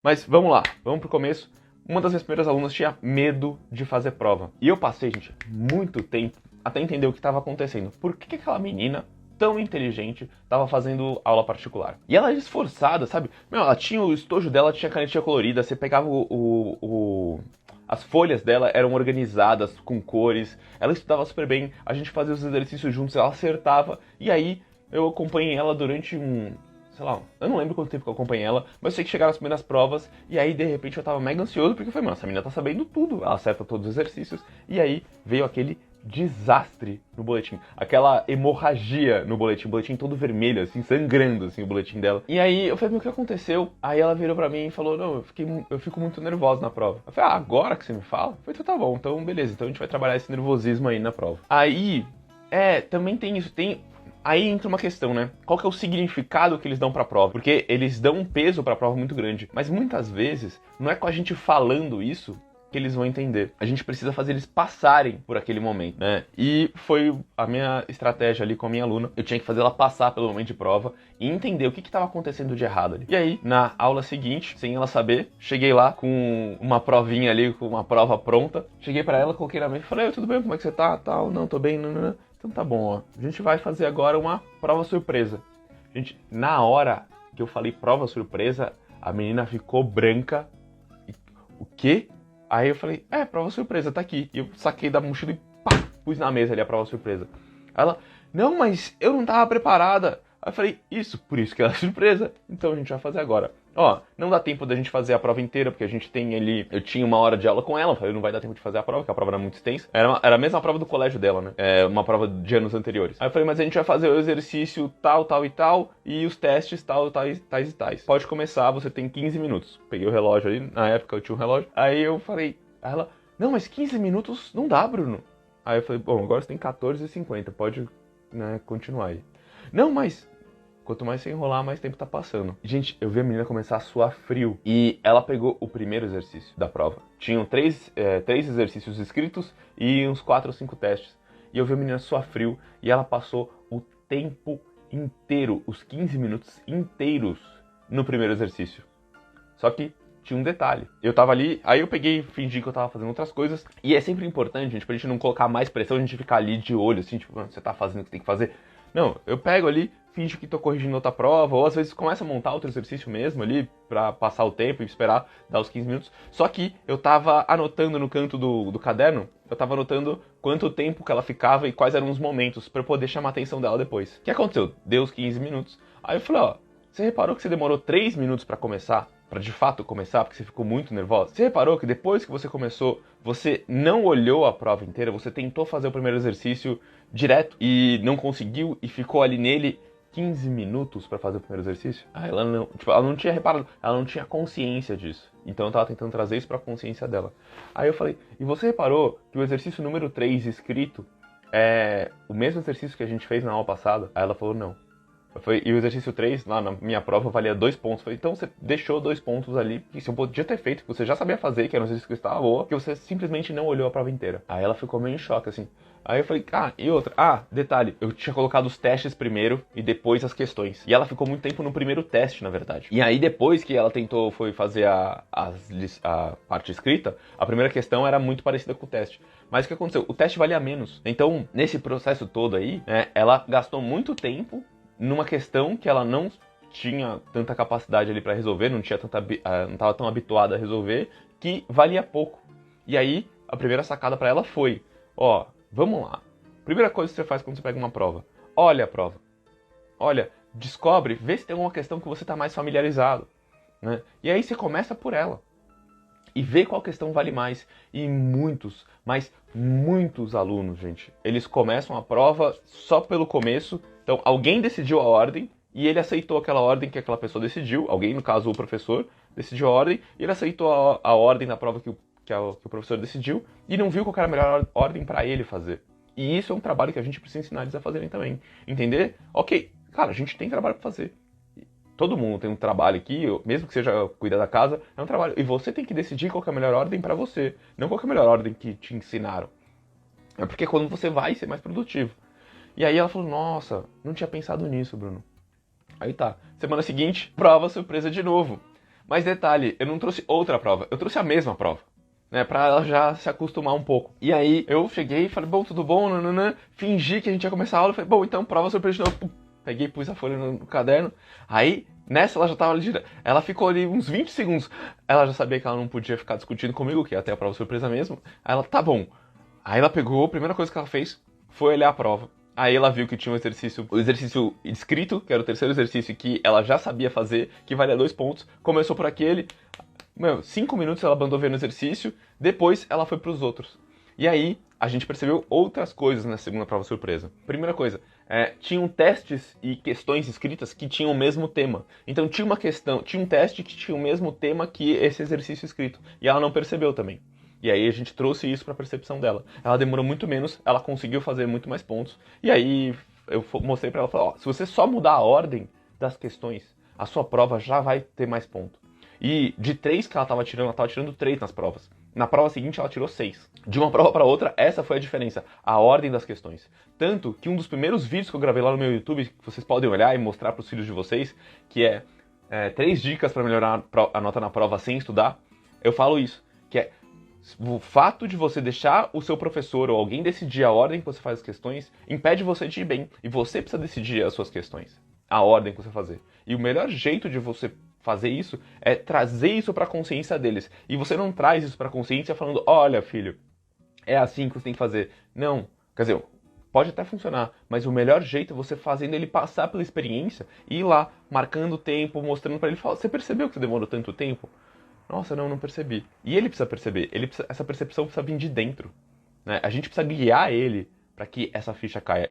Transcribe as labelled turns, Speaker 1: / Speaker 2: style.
Speaker 1: Mas vamos lá, vamos pro começo. Uma das minhas primeiras alunas tinha medo de fazer prova. E eu passei, gente, muito tempo até entender o que estava acontecendo. Por que aquela menina tão inteligente estava fazendo aula particular? E ela era esforçada, sabe? Meu, ela tinha o estojo dela, tinha canetinha colorida, você pegava as folhas dela eram organizadas com cores, ela estudava super bem, a gente fazia os exercícios juntos, ela acertava, e aí eu acompanhei ela durante sei lá, eu não lembro quanto tempo que eu acompanhei ela, mas eu sei que chegaram as primeiras provas, e aí de repente eu tava mega ansioso, porque eu falei, mano, essa menina tá sabendo tudo, ela acerta todos os exercícios, e aí veio aquele desastre no boletim, aquela hemorragia no boletim, o boletim todo vermelho, assim, sangrando, assim, o boletim dela. E aí eu falei, meu, o que aconteceu? Aí ela virou pra mim e falou, não, eu fico muito nervosa na prova. Eu falei, agora que você me fala? Eu falei, então tá bom, então beleza, então a gente vai trabalhar esse nervosismo aí na prova. Aí, também tem isso, Aí entra uma questão, né? Qual que é o significado que eles dão pra prova? Porque eles dão um peso pra prova muito grande. Mas muitas vezes, não é com a gente falando isso que eles vão entender. A gente precisa fazer eles passarem por aquele momento, né? E foi a minha estratégia ali com a minha aluna. Eu tinha que fazer ela passar pelo momento de prova e entender o que estava acontecendo de errado ali. E aí, na aula seguinte, sem ela saber, cheguei lá com uma provinha ali, com uma prova pronta. Cheguei pra ela, coloquei na mesa e falei, tudo bem, como é que você tá? Tal, não, tô bem, não. Então tá bom, ó. A gente vai fazer agora uma prova surpresa. Gente, na hora que eu falei prova surpresa, a menina ficou branca. O quê? Aí eu falei, prova surpresa, tá aqui. E eu saquei da mochila e pá, pus na mesa ali a prova surpresa. Aí ela, não, mas eu não tava preparada. Aí eu falei, por isso que ela é surpresa. Então a gente vai fazer agora. Ó, não dá tempo da gente fazer a prova inteira, porque a gente tem ali... Eu tinha 1 hora de aula com ela, eu falei, não vai dar tempo de fazer a prova, porque a prova era muito extensa. Era a mesma prova do colégio dela, né? Uma prova de anos anteriores. Aí eu falei, mas a gente vai fazer o exercício tal, tal e tal, e os testes tal, tais e tais. Pode começar, você tem 15 minutos. Peguei o relógio ali, na época eu tinha um relógio. Aí eu falei, ela, não, mas 15 minutos não dá, Bruno. Aí eu falei, bom, agora você tem 14h50, pode, né, continuar aí. Não, mas... Quanto mais você enrolar, mais tempo tá passando. Gente, eu vi a menina começar a suar frio. E ela pegou o primeiro exercício da prova. Tinham 3 exercícios escritos e uns 4 ou 5 testes. E eu vi a menina suar frio e ela passou o tempo inteiro, os 15 minutos inteiros, no primeiro exercício. Só que tinha um detalhe. Eu tava ali, aí eu peguei e fingi que eu tava fazendo outras coisas. E é sempre importante, gente, pra gente não colocar mais pressão, a gente ficar ali de olho, assim, tipo, você tá fazendo o que tem que fazer. Não, eu pego ali, finjo que tô corrigindo outra prova, ou às vezes começa a montar outro exercício mesmo ali, pra passar o tempo e esperar dar os 15 minutos. Só que eu tava anotando no canto do caderno, eu tava anotando quanto tempo que ela ficava e quais eram os momentos, pra eu poder chamar a atenção dela depois. O que aconteceu? Deu os 15 minutos, aí eu falei, ó, você reparou que você demorou 3 minutos pra começar? Pra de fato começar, porque você ficou muito nervosa? Você reparou que depois que você começou, você não olhou a prova inteira, você tentou fazer o primeiro exercício direto e não conseguiu e ficou ali nele 15 minutos pra fazer o primeiro exercício? Ela não tinha reparado, ela não tinha consciência disso. Então eu tava tentando trazer isso pra consciência dela. Aí eu falei, e você reparou que o exercício número 3 escrito é o mesmo exercício que a gente fez na aula passada? Aí ela falou, não. E o exercício 3, lá na minha prova, valia 2 pontos. Falei, então você deixou 2 pontos ali, que você podia ter feito, que você já sabia fazer, que era um exercício que estava boa, que você simplesmente não olhou a prova inteira. Aí ela ficou meio em choque, assim. Aí eu falei, e outra? Detalhe, eu tinha colocado os testes primeiro e depois as questões. E ela ficou muito tempo no primeiro teste, na verdade. E aí depois que ela foi fazer a parte escrita, a primeira questão era muito parecida com o teste. Mas o que aconteceu? O teste valia menos. Então, nesse processo todo aí, né, ela gastou muito tempo numa questão que ela não tinha tanta capacidade ali pra resolver, não estava tão habituada a resolver, que valia pouco. E aí, a primeira sacada pra ela foi, vamos lá. Primeira coisa que você faz quando você pega uma prova, olha a prova. Olha, descobre, vê se tem alguma questão que você tá mais familiarizado, né? E aí você começa por ela. E vê qual questão vale mais. E muitos, mas muitos alunos, gente, eles começam a prova só pelo começo. Então, alguém decidiu a ordem e ele aceitou aquela ordem que aquela pessoa decidiu. Alguém, no caso, o professor, decidiu a ordem e ele aceitou a ordem da prova que o professor decidiu e não viu qual era a melhor ordem para ele fazer. E isso é um trabalho que a gente precisa ensinar eles a fazerem também. Entender? Ok, cara, a gente tem trabalho para fazer. Todo mundo tem um trabalho aqui, mesmo que seja cuidar da casa, é um trabalho. E você tem que decidir qual é a melhor ordem para você, não qual é a melhor ordem que te ensinaram. É porque quando você vai ser mais produtivo. E aí ela falou, nossa, não tinha pensado nisso, Bruno. Aí tá, semana seguinte, prova surpresa de novo. Mas detalhe, eu não trouxe outra prova, eu trouxe a mesma prova. Né, pra ela já se acostumar um pouco. E aí eu cheguei e falei, bom, tudo bom? Nananã. Fingi que a gente ia começar a aula. Falei, bom, então prova surpresa de novo. Pum. Peguei, pus a folha no caderno. Aí, nessa ela já tava ali. Ela ficou ali uns 20 segundos. Ela já sabia que ela não podia ficar discutindo comigo, que ia até a prova surpresa mesmo. Aí ela, tá bom. Aí ela pegou, a primeira coisa que ela fez foi olhar a prova. Aí ela viu que tinha o exercício escrito, que era o terceiro exercício que ela já sabia fazer, que valia 2 pontos. Começou por aquele. 5 minutos ela mandou ver no exercício, depois ela foi pros outros. E aí, a gente percebeu outras coisas na segunda prova surpresa. Primeira coisa, tinham testes e questões escritas que tinham o mesmo tema. Então tinha um teste que tinha o mesmo tema que esse exercício escrito. E ela não percebeu também. E aí a gente trouxe isso para a percepção dela. Ela demorou muito menos, ela conseguiu fazer muito mais pontos. E aí eu mostrei para ela, falei, se você só mudar a ordem das questões, a sua prova já vai ter mais pontos. E de 3 que ela tava tirando 3 nas provas. Na prova seguinte ela tirou 6. De uma prova para outra, essa foi a diferença, a ordem das questões. Tanto que um dos primeiros vídeos que eu gravei lá no meu YouTube, que vocês podem olhar e mostrar para os filhos de vocês, que é 3 dicas para melhorar a nota na prova sem estudar, eu falo isso, que é o fato de você deixar o seu professor ou alguém decidir a ordem que você faz as questões, impede você de ir bem. E você precisa decidir as suas questões, a ordem que você fazer. E o melhor jeito de você fazer isso é trazer isso para a consciência deles. E você não traz isso para a consciência falando, olha, filho, é assim que você tem que fazer. Não, quer dizer, pode até funcionar, mas o melhor jeito é você fazendo ele passar pela experiência e ir lá, marcando o tempo, mostrando para ele, fala, você percebeu que você demorou tanto tempo? Nossa, não percebi. E ele precisa perceber, essa percepção precisa vir de dentro. Né? A gente precisa guiar ele para que essa ficha caia.